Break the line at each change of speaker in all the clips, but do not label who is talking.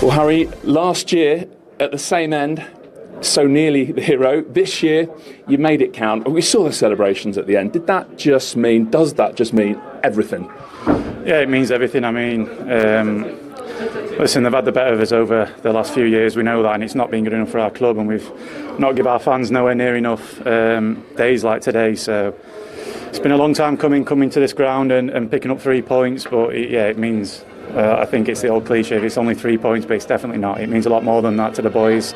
Well, Harry, last year at the same end, so nearly the hero. This year, you made it count. We saw the celebrations at the end. Does that just mean everything?
Yeah, it means everything. I mean, listen, they've had the better of us over the last few years. We know that, and it's not been good enough for our club, and we've not given our fans nowhere near enough days like today. So it's been a long time coming to this ground and picking up 3 points. But it means. I think it's the old cliche, if it's only 3 points, but it's definitely not. It means a lot more than that to the boys,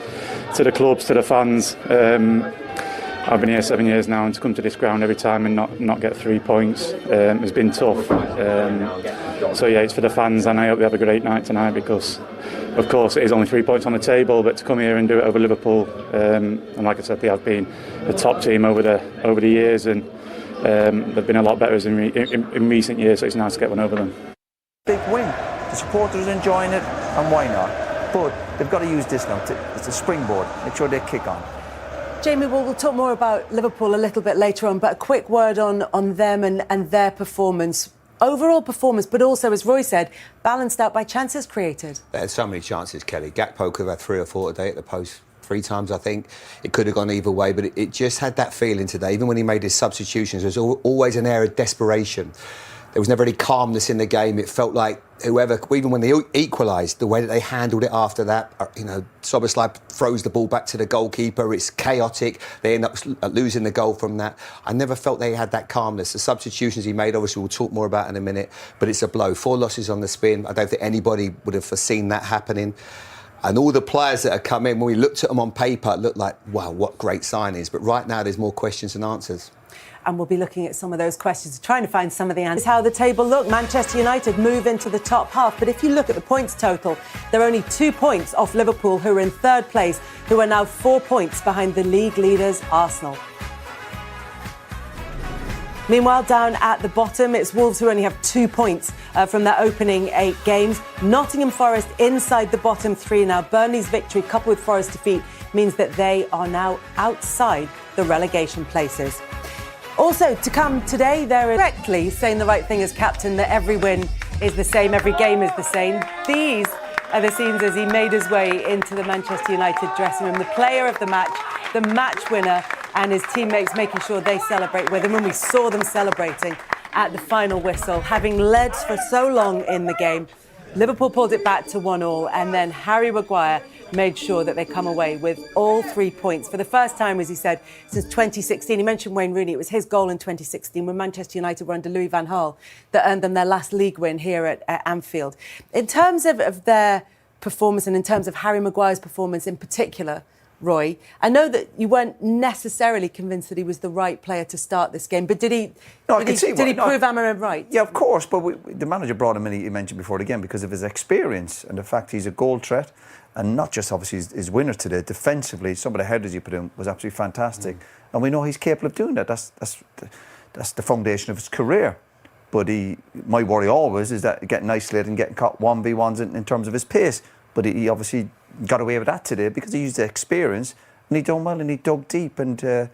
to the clubs, to the fans. I've been here 7 years now, and to come to this ground every time and not get 3 points has been tough. So it's for the fans, and I hope they have a great night tonight, because of course it is only 3 points on the table, but to come here and do it over Liverpool, and like I said, they have been a top team over the years, and they've been a lot better in recent years, so it's nice to get one over them.
Big win. The supporters are enjoying it, and why not? But they've got to use this now. It's a springboard. Make sure they kick on.
Jamie, we'll talk more about Liverpool a little bit later on, but a quick word on them and their performance. Overall performance, but also, as Roy said, balanced out by chances created.
They had so many chances, Kelly. Gakpo could have had 3 or 4 today at the post. 3 times, I think. It could have gone either way, but it just had that feeling today. Even when he made his substitutions, there was always an air of desperation. There was never any calmness in the game. It felt like whoever, even when they equalised, the way that they handled it after that, Soboslai throws the ball back to the goalkeeper. It's chaotic. They end up losing the goal from that. I never felt they had that calmness. The substitutions he made, obviously, we'll talk more about in a minute, but it's a blow. 4 losses on the spin. I don't think anybody would have foreseen that happening. And all the players that have come in, when we looked at them on paper, it looked like, wow, what great signings. But right now, there's more questions than answers.
And we'll be looking at some of those questions, trying to find some of the answers. How the table look. Manchester United move into the top half. But if you look at the points total, they're only 2 points off Liverpool, who are in 3rd place, who are now 4 points behind the league leaders, Arsenal. Meanwhile, down at the bottom, it's Wolves, who only have 2 points from their opening 8 games. Nottingham Forest inside the bottom 3 now. Burnley's victory, coupled with Forest defeat, means that they are now outside the relegation places. Also, to come today, they're correctly saying the right thing as captain, that every win is the same, every game is the same. These are the scenes as he made his way into the Manchester United dressing room. The player of the match winner, and his teammates making sure they celebrate with him. And we saw them celebrating at the final whistle, having led for so long in the game. Liverpool pulled it back to 1-1, and then Harry Maguire made sure that they come away with all 3 points for the first time, as he said, since 2016. He mentioned Wayne Rooney. It was his goal in 2016 when Manchester United were under Louis van Gaal that earned them their last league win here at Anfield. In terms of their performance, and in terms of Harry Maguire's performance in particular, Roy, I know that you weren't necessarily convinced that he was the right player to start this game, but did he prove Amarim right?
Yeah, of course, but the manager brought him in, he mentioned before the game, because of his experience and the fact he's a goal threat, and not just obviously his winner today. Defensively, some of the headers he put in was absolutely fantastic, and we know he's capable of doing that. That's the foundation of his career. But my worry always is that getting isolated and getting caught 1v1s in terms of his pace. But he obviously got away with that today because he used the experience, and he done well, and he dug deep, and the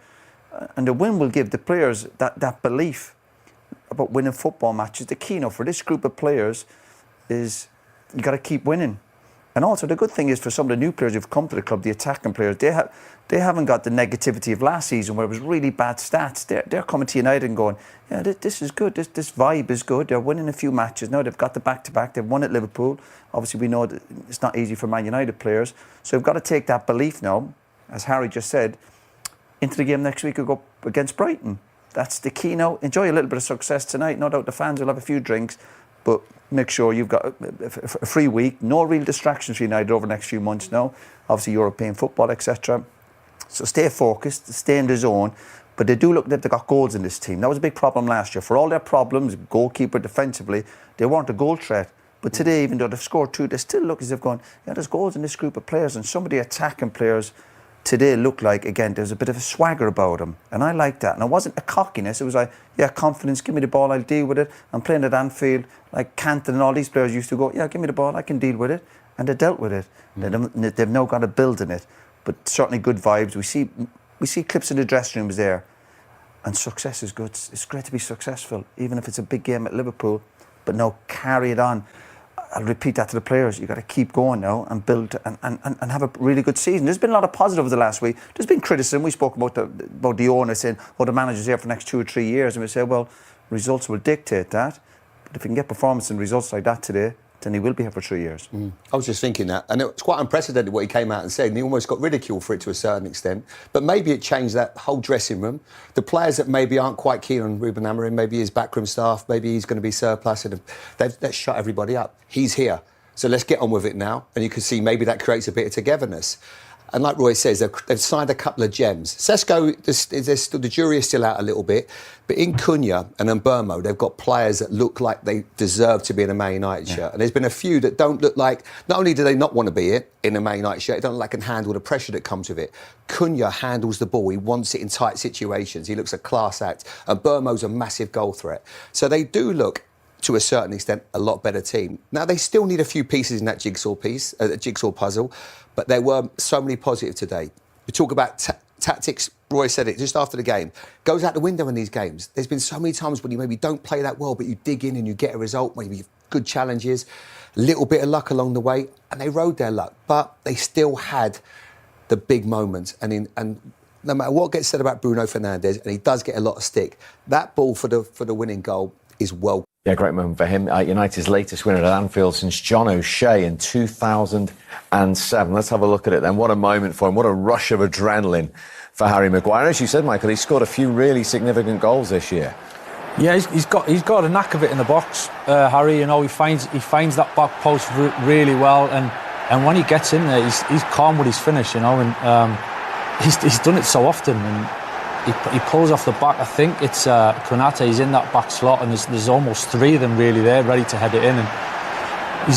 win will give the players that belief about winning football matches. The key now for this group of players is you got to keep winning. And also the good thing is, for some of the new players who've come to the club, the attacking players, they haven't got the negativity of last season where it was really bad stats. They're coming to United and going, yeah, this is good, this vibe is good. They're winning a few matches now. They've got the back-to-back. They've won at Liverpool. Obviously, we know that it's not easy for Man United players. So we've got to take that belief now, as Harry just said, into the game next week. We'll go against Brighton. That's the key now. Enjoy a little bit of success tonight. No doubt the fans will have a few drinks, but make sure you've got a free week. No real distractions for United over the next few months now. Obviously, European football, etc. So stay focused, stay in the zone. But they do look like they've got goals in this team. That was a big problem last year. For all their problems, goalkeeper, defensively, they weren't a goal threat. But today, even though they've scored 2, they still look as if going, yeah, there's goals in this group of players. And some of the attacking players today look like, again, there's a bit of a swagger about them. And I like that. And it wasn't a cockiness. It was like, yeah, confidence, give me the ball, I'll deal with it. I'm playing at Anfield, like Canton and all these players used to go, yeah, give me the ball, I can deal with it. And they dealt with it. They've now got a build in it. But certainly good vibes. We see clips in the dressing rooms there. And success is good. It's great to be successful, even if it's a big game at Liverpool. But no, carry it on. I'll repeat that to the players. You've got to keep going now and build and have a really good season. There's been a lot of positive over the last week. There's been criticism. We spoke about the owner saying, "Oh, the manager's here for the next 2 or 3 years," and we said, "Well, results will dictate that. But if we can get performance and results like that today, then he will be here for 3 years."
I was just thinking that, and it's quite unprecedented what he came out and said, and he almost got ridiculed for it to a certain extent. But maybe it changed that whole dressing room. The players that maybe aren't quite keen on Ruben Amorim, maybe his backroom staff, maybe he's going to be surplus, and they've shut everybody up. He's here, so let's get on with it now. And you can see maybe that creates a bit of togetherness. And like Roy says, they've signed a couple of gems. Sesko, the jury is still out a little bit. But in Cunha and Mbeumo, they've got players that look like they deserve to be in a Man United shirt. And there's been a few that don't look like, not only do they not want to be it in a Man United shirt, they don't look like can handle the pressure that comes with it. Cunha handles the ball. He wants it in tight situations. He looks a class act. And Mbeumo's a massive goal threat. So they do look, to a certain extent, a lot better team. Now, they still need a few pieces in that jigsaw puzzle, but there were so many positives today. We talk about tactics. Roy said it just after the game. Goes out the window in these games. There's been so many times when you maybe don't play that well, but you dig in and you get a result, maybe good challenges, a little bit of luck along the way, and they rode their luck. But they still had the big moments. And no matter what gets said about Bruno Fernandes, and he does get a lot of stick, that ball for the winning goal is well.
Yeah, great moment for him. United's latest winner at Anfield since John O'Shea in 2007. Let's have a look at it then. What a moment for him. What a rush of adrenaline for Harry Maguire. As you said, Michael, he's scored a few really significant goals this year.
Yeah, he's got a knack of it in the box, Harry. You know, he finds that back post really well, and when he gets in there, he's calm with his finish. You know, and he's done it so often. And he pulls off the back. I think it's Konate. He's in that back slot, and there's almost 3 of them really there, ready to head it in. And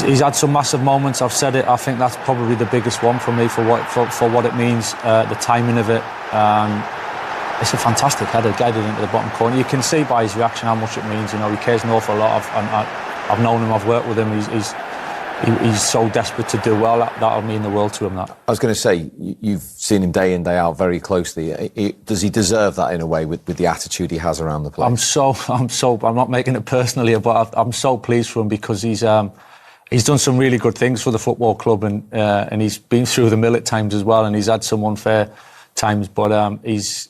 he's had some massive moments. I've said it. I think that's probably the biggest one for me for what it means. The timing of it. It's a fantastic header, guided into the bottom corner. You can see by his reaction how much it means. You know, he cares an awful lot. I've known him. I've worked with him. He's so desperate to do well. That'll mean the world to him. That.
I was going to say, you've seen him day in, day out very closely. Does he deserve that in a way with the attitude he has around the place? I'm not making it personal here, but I'm so pleased for him because he's done some really good things for the football club, and he's been through the mill at times as well, and he's had some unfair times, but he's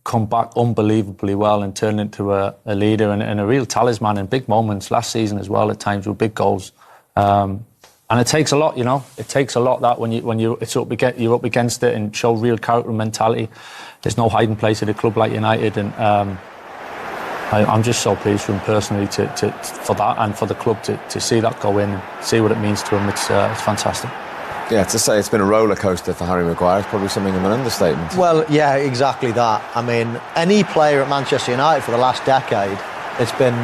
come back unbelievably well and turned into a leader and a real talisman in big moments last season as well at times with big goals. And it takes a lot, you know. It takes a lot that when you're up against it and show real character and mentality. There's no hiding place at a club like United, and I'm just so pleased for him personally for that and for the club to see that go in and see what it means to him. It's fantastic. Yeah, to say it's been a roller coaster for Harry Maguire is probably something of an understatement.
Well, yeah, exactly that. I mean, any player at Manchester United for the last decade, it's been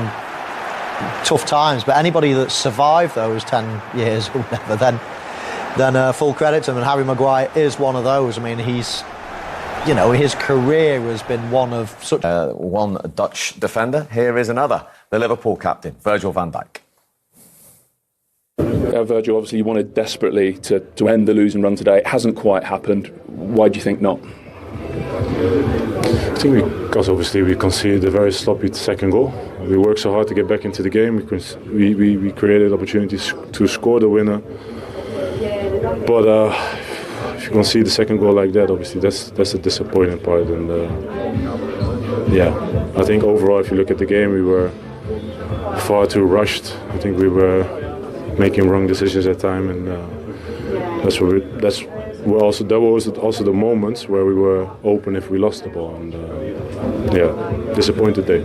tough times, but anybody that survived those 10 years or whatever, then full credit to him. And Harry Maguire is one of those. I mean, his career has been one of such...
One Dutch defender. Here is another, the Liverpool captain, Virgil van Dijk.
Virgil, obviously you wanted desperately to end the losing run today. It hasn't quite happened. Why do you think not?
I think because obviously we conceded a very sloppy second goal. We worked so hard to get back into the game. We created opportunities to score the winner. But if you concede the second goal like that, obviously that's a disappointing part. And I think overall, if you look at the game, we were far too rushed. I think we were making wrong decisions at time, and that was also the moments where we were open if we lost the ball, and disappointed day.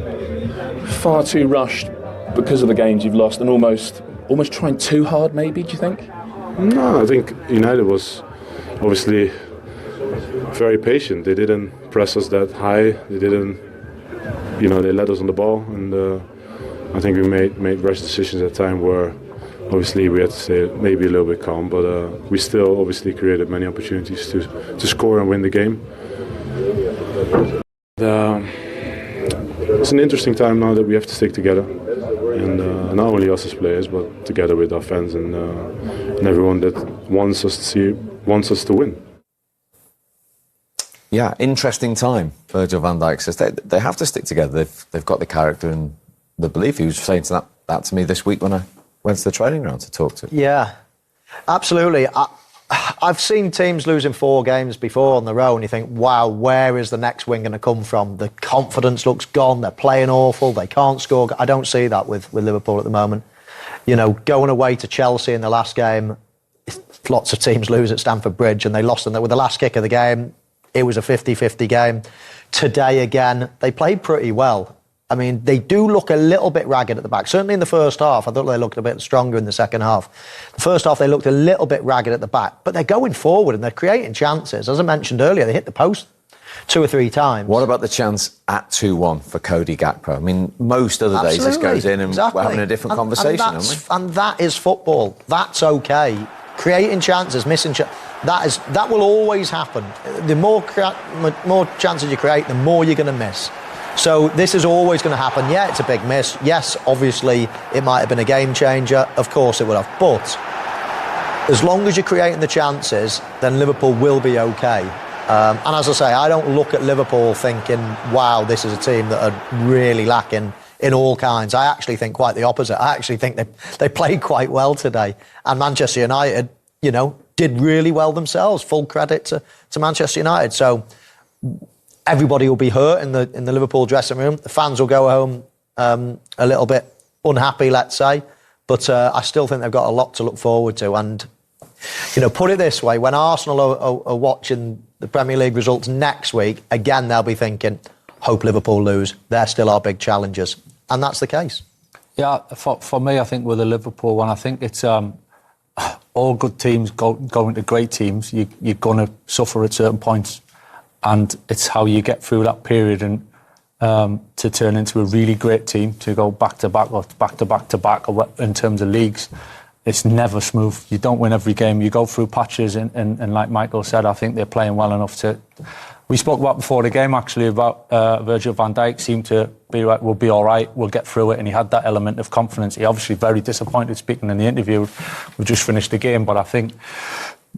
Far too rushed because of the games you've lost, and almost trying too hard, maybe, do you think?
No, I think United was obviously very patient. They didn't press us that high. They didn't, they let us on the ball, and I think we made rash decisions at time where obviously we had to stay maybe a little bit calm, but we still obviously created many opportunities to score and win the game. It's an interesting time now that we have to stick together, and not only us as players, but together with our fans and everyone that wants us to win.
Yeah, interesting time. Virgil van Dijk says they have to stick together. They've got the character and the belief. He was saying that to me this week when went to the training ground to talk to.
Yeah, absolutely. I've seen teams losing 4 games before on the row, and you think, wow, where is the next win going to come from? The confidence looks gone. They're playing awful. They can't score. I don't see that with Liverpool at the moment. You know, going away to Chelsea in the last game, lots of teams lose at Stamford Bridge, and they lost them with the last kick of the game. It was a 50-50 game. Today again, they played pretty well. I mean, they do look a little bit ragged at the back. Certainly in the first half, I thought they looked a bit stronger in the second half. The first half, they looked a little bit ragged at the back, but they're going forward and they're creating chances. As I mentioned earlier, they hit the post 2 or 3 times.
What about the chance at 2-1 for Cody Gakpo? I mean, most other days this goes in and we're having a different conversation, aren't we?
And that is football. That's okay. Creating chances, missing chances. That will always happen. The more chances you create, the more you're going to miss. So this is always going to happen. Yeah, it's a big miss. Yes, obviously, it might have been a game changer. Of course it would have. But as long as you're creating the chances, then Liverpool will be okay. And as I say, I don't look at Liverpool thinking, wow, this is a team that are really lacking in all kinds. I actually think quite the opposite. I actually think they played quite well today. And Manchester United, you know, did really well themselves. Full credit to Manchester United. So everybody will be hurt in the Liverpool dressing room. The fans will go home a little bit unhappy, let's say. But I still think they've got a lot to look forward to. And, you know, put it this way, when Arsenal are watching the Premier League results next week, again, they'll be thinking, hope Liverpool lose. They're still our big challengers. And that's the case. Yeah,
for me, I think with the Liverpool one, I think it's all good teams going to great teams. You're going to suffer at certain points. And it's how you get through that period and to turn into a really great team, to go back-to-back or back-to-back-to-back in terms of leagues. It's never smooth. You don't win every game. You go through patches and like Michael said, I think they're playing well enough to... We spoke about before the game, actually, about Virgil van Dijk seemed to be right, we'll be all right, we'll get through it, and he had that element of confidence. He obviously very disappointed speaking in the interview. We just finished the game, but I think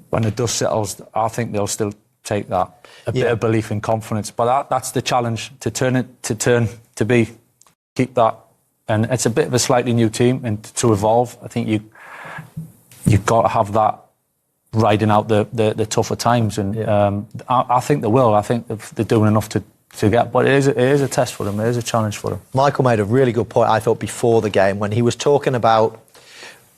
when the dust settles, I think they'll still take that. A bit of belief and confidence. But that's the challenge, to keep that. And it's a bit of a slightly new team, and to evolve, I think you've got to have that riding out the tougher times. And I think they will. I think they're doing enough to get. But it is a test for them. It is a challenge for them.
Michael made a really good point, I thought, before the game, when he was talking about,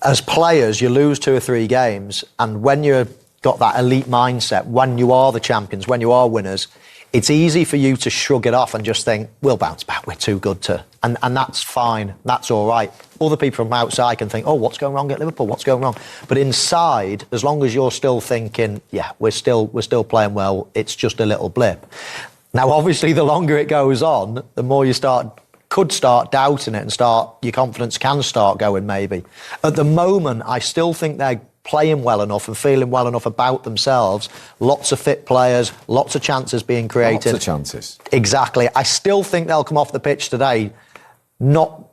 as players, you lose 2 or 3 games, and when you're got that elite mindset, when you are the champions, when you are winners, it's easy for you to shrug it off and just think, we'll bounce back, we're too good to... And that's fine, that's all right. Other people from outside can think, oh, what's going wrong at Liverpool, what's going wrong? But inside, as long as you're still thinking, yeah, we're still playing well, it's just a little blip. Now, obviously, the longer it goes on, the more you could start doubting it, and your confidence can start going, maybe. At the moment, I still think they're playing well enough and feeling well enough about themselves. Lots of fit players, lots of chances being created.
Lots of chances.
Exactly. I still think they'll come off the pitch today not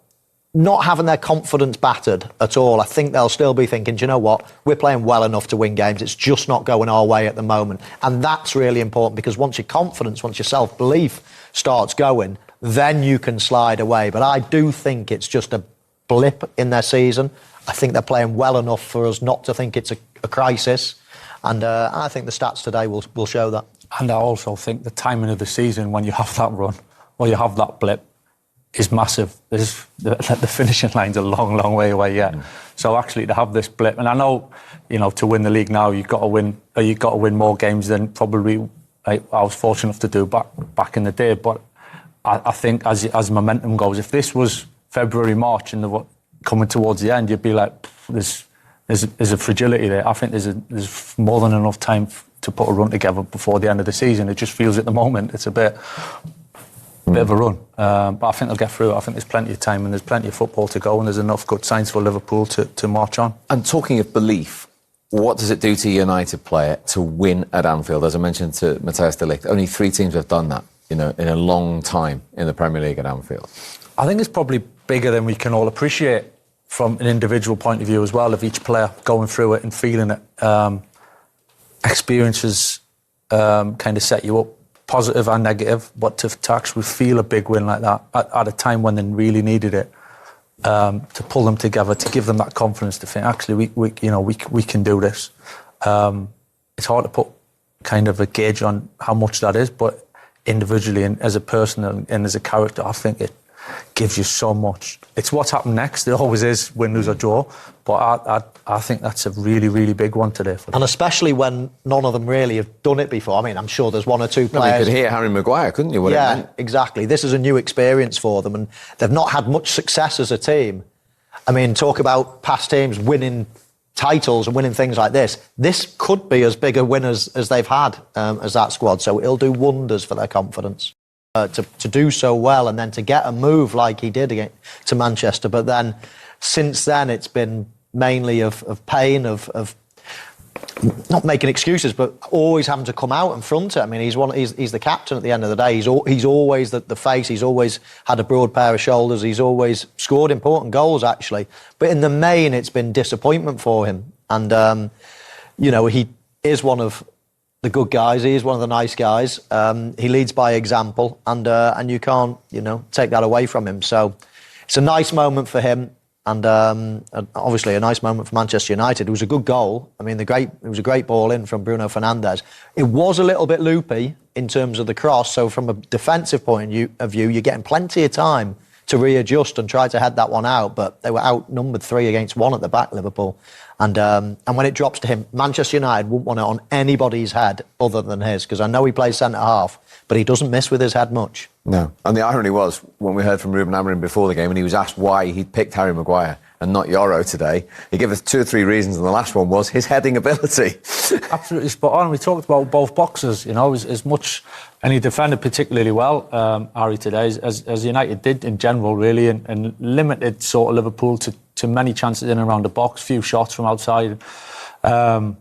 having their confidence battered at all. I think they'll still be thinking, do you know what? We're playing well enough to win games. It's just not going our way at the moment. And that's really important, because once your confidence, once your self-belief starts going, then you can slide away. But I do think it's just a blip in their season. I think they're playing well enough for us not to think it's a crisis. And I think the stats today will show that.
And I also think the timing of the season, when you have that run, or you have that blip, is massive. The finishing line's a long, long way away yet. So actually to have this blip, and I know, you know, to win the league now, you've got to win more games than probably I was fortunate enough to do back in the day. But I think as momentum goes, if this was February, March, and coming towards the end, you'd be like, there's a fragility there. I think there's more than enough time to put a run together before the end of the season. It just feels at the moment it's a bit of a run. But I think they'll get through it. I think there's plenty of time and there's plenty of football to go, and there's enough good signs for Liverpool to march on.
And talking of belief, what does it do to a United player to win at Anfield? As I mentioned to Matthijs de Ligt, only 3 teams have done that, you know, in a long time in the Premier League at Anfield.
I think it's probably bigger than we can all appreciate from an individual point of view as well, of each player going through it and feeling it. Experiences kind of set you up, positive and negative, but to actually feel a big win like that at a time when they really needed it, to pull them together, to give them that confidence to think, actually, we can do this. It's hard to put kind of a gauge on how much that is, but individually and as a person and as a character, I think it gives you so much. It's what's happened next. It always is win, lose or draw, but I think that's a really, really big one today for them.
And especially when none of them really have done it before. I mean, I'm sure there's one or two players.
You could hear Harry Maguire, couldn't you?
Yeah, exactly. This is a new experience for them, and they've not had much success as a team. I mean, talk about past teams winning titles and winning things like this. This could be as big a win as they've had as that squad, so it'll do wonders for their confidence. To do so well and then to get a move like he did to Manchester, but then since then it's been mainly of pain, of not making excuses, but always having to come out and front it. I mean, he's the captain at the end of the day. He's always the face. He's always had a broad pair of shoulders. He's always scored important goals, actually. But in the main, it's been disappointment for him. And he is one of the good guys. He is one of the nice guys. He leads by example, and you can't, take that away from him. So it's a nice moment for him, and obviously a nice moment for Manchester United. It was a good goal. I mean, it was a great ball in from Bruno Fernandes. It was a little bit loopy in terms of the cross. So from a defensive point of view, you're getting plenty of time to readjust and try to head that one out. But they were outnumbered 3-1 at the back, Liverpool. And when it drops to him, Manchester United wouldn't want it on anybody's head other than his, because I know he plays centre-half, but he doesn't miss with his head much.
No. And the irony was, when we heard from Ruben Amorim before the game, and he was asked why he'd picked Harry Maguire and not Yoro today, he gave us 2 or 3 reasons, and the last one was his heading ability.
Absolutely spot on. We talked about both boxers, as much, and he defended particularly well, Harry, today, as United did in general, really, and limited sort of Liverpool to many chances in and around the box, few shots from outside. But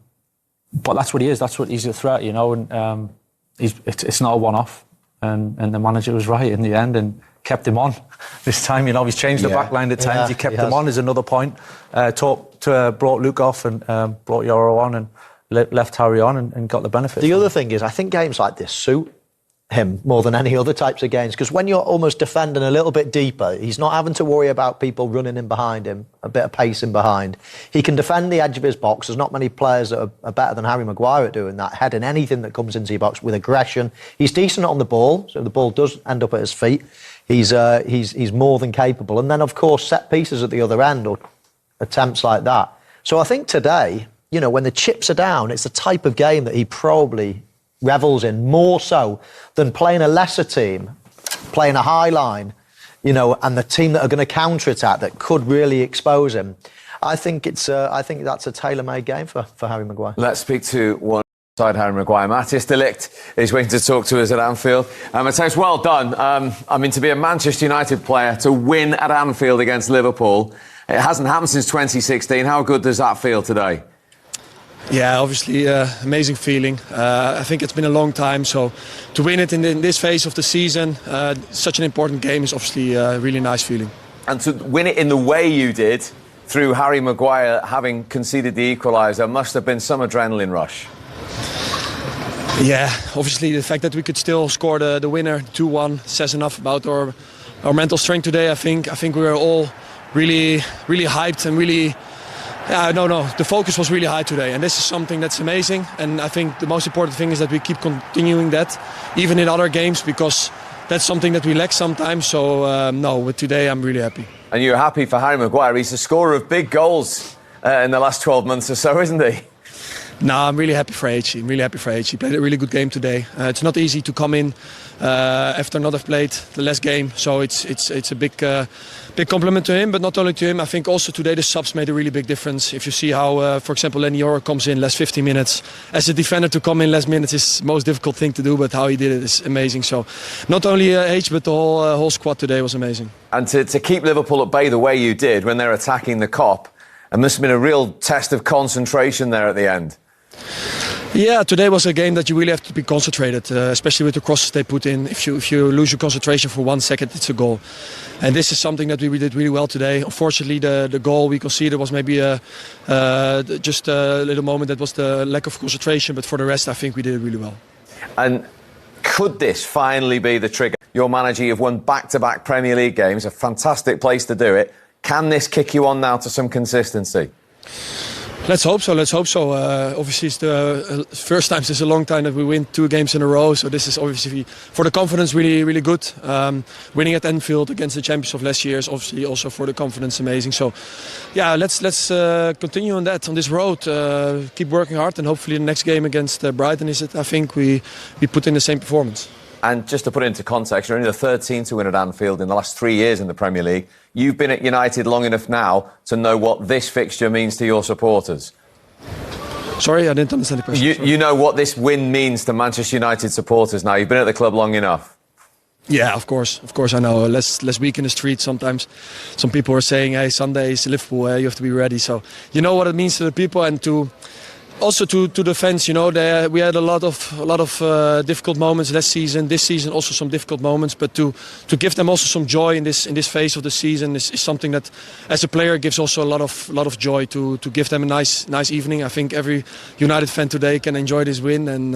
that's what he is. That's what he's a threat, and it's not a one-off. And the manager was right in the end and kept him on this time. He's changed the back line at times.
Yeah,
he kept him on is another point. Brought Luke off and brought Yoro on and left Harry on and got the benefit.
The other thing is, I think games like this suit him more than any other types of games, because when you're almost defending a little bit deeper, he's not having to worry about people running in behind him, a bit of pacing behind. He can defend the edge of his box. There's not many players that are better than Harry Maguire at doing that, heading anything that comes into your box with aggression. He's decent on the ball, so the ball does end up at his feet. He's more than capable. And then, of course, set pieces at the other end or attempts like that. So I think today, when the chips are down, it's the type of game that he probably revels in more so than playing a lesser team, playing a high line, and the team that are going to counter-attack that could really expose him. I think that's a tailor-made game for Harry Maguire.
Let's speak to one side Harry Maguire. Matthias de Ligt is waiting to talk to us at Anfield. Matthias, well done. To be a Manchester United player, to win at Anfield against Liverpool, it hasn't happened since 2016. How good does that feel today?
Yeah, obviously, amazing feeling. I think it's been a long time, so to win it in this phase of the season, such an important game, is obviously a really nice feeling.
And to win it in the way you did, through Harry Maguire having conceded the equaliser, must have been some adrenaline rush.
Yeah, obviously the fact that we could still score the winner 2-1 says enough about our mental strength today. I think we were all really, really hyped and really... the focus was really high today, and this is something that's amazing. And I think the most important thing is that we keep continuing that, even in other games, because that's something that we lack sometimes. So, with today, I'm really happy.
And you're happy for Harry Maguire. He's a scorer of big goals in the last 12 months or so, isn't he?
No, I'm really happy for H. I'm really happy for H. He played a really good game today. It's not easy to come in after not have played the last game, so it's a big compliment to him. But not only to him, I think also today the subs made a really big difference. If you see how, for example, Lenny Yoro comes in last 15 minutes, as a defender to come in last minutes is the most difficult thing to do. But how he did it is amazing. So not only H, but the whole squad today was amazing. And
to keep Liverpool at bay the way you did when they're attacking the Kop, it must have been a real test of concentration there at the end.
Yeah, today was a game that you really have to be concentrated, especially with the crosses they put in. If you lose your concentration for 1 second, it's a goal. And this is something that we did really well today. Unfortunately, the goal we conceded was maybe just a little moment that was the lack of concentration. But for the rest, I think we did it really well.
And could this finally be the trigger? Your manager, you've won back-to-back Premier League games, a fantastic place to do it. Can this kick you on now to some consistency?
Let's hope so. Obviously, it's the first time since a long time that we win 2 games in a row. So this is obviously, for the confidence, really, really good. Winning at Anfield against the champions of last year is obviously also for the confidence amazing. So, yeah, let's continue on this road. Keep working hard, and hopefully the next game against Brighton I think we put in the same performance.
And just to put it into context, you're only the 13th to win at Anfield in the last 3 years in the Premier League. You've been at United long enough now to know what this fixture means to your supporters.
Sorry, I didn't understand the question.
You know what this win means to Manchester United supporters now. You've been at the club long enough.
Yeah, of course I know. Less week in the street sometimes. Some people are saying, hey, Sunday is Liverpool, you have to be ready. So you know what it means to the people and to the fans. You know, we had a lot of difficult moments last season. This season also some difficult moments, but to give them also some joy in this phase of the season is something that, as a player, gives also a lot of joy to give them a nice evening. I think every United fan today can enjoy this win and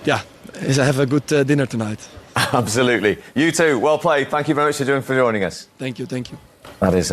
have a good dinner tonight.
Absolutely. You too. Well played. Thank you very much for joining us.
Thank you.
That is.